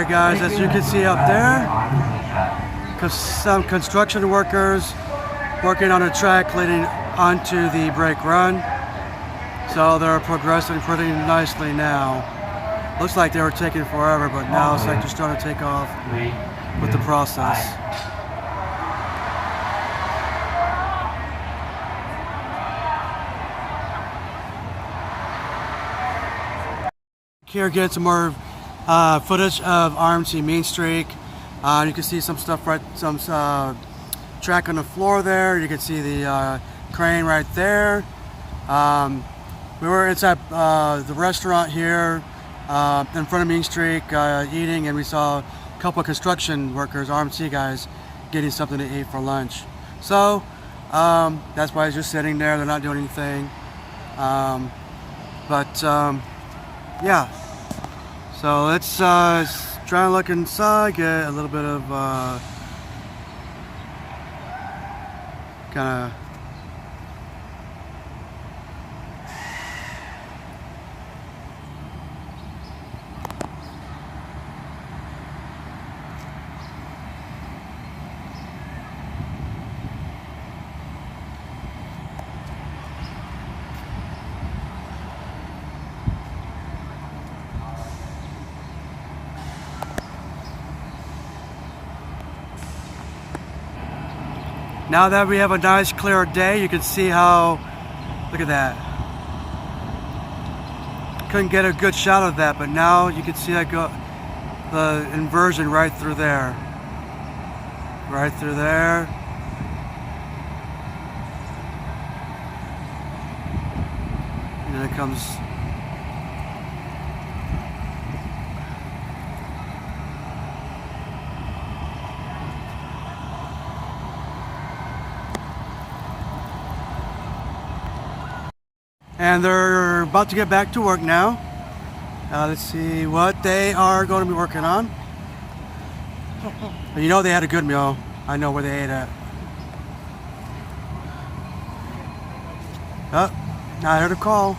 Alright guys, as you can see up there, some construction workers working on a track leading onto the brake run. So they're progressing pretty nicely now. Looks like they were taking forever, but now it's like they're starting to take off with the process. Here, get some more footage of RMC Main Street. You can see some stuff some track on the floor there. You can see the crane right there. We were inside the restaurant here in front of Main Street eating, and we saw a couple of construction workers, RMC guys, getting something to eat for lunch. So that's why he's just sitting there. They're not doing anything. Yeah. So let's try and look inside, get a little bit of kind of now that we have a nice clear day, you can see how, look at that. Couldn't get a good shot of that, but now you can see that the inversion right through there. Right through there. And then it comes. And they're about to get back to work now. Let's see what they are going to be working on. You know they had a good meal. I know where they ate at. Oh, I heard a call.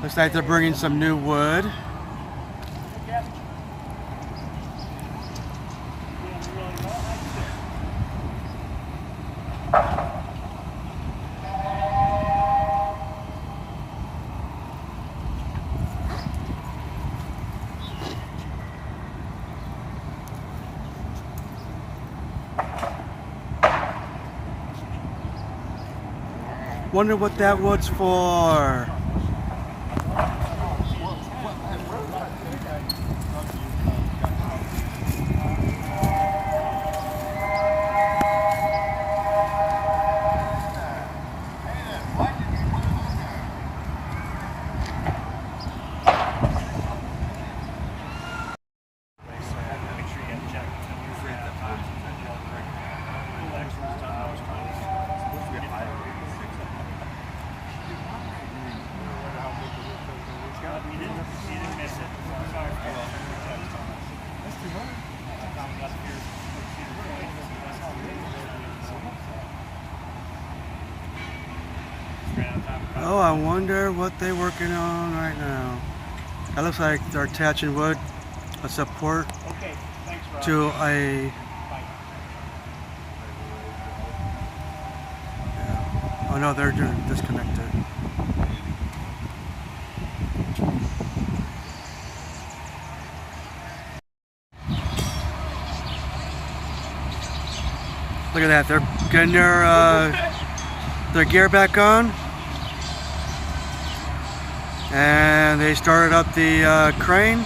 Looks like they're bringing some new wood. Wonder what that wood's for. Oh, I wonder what they're working on right now. That looks like they're attaching wood, a support to a. Yeah. Oh no, they're disconnected. Look at that, they're getting their gear back on. And they started up the crane.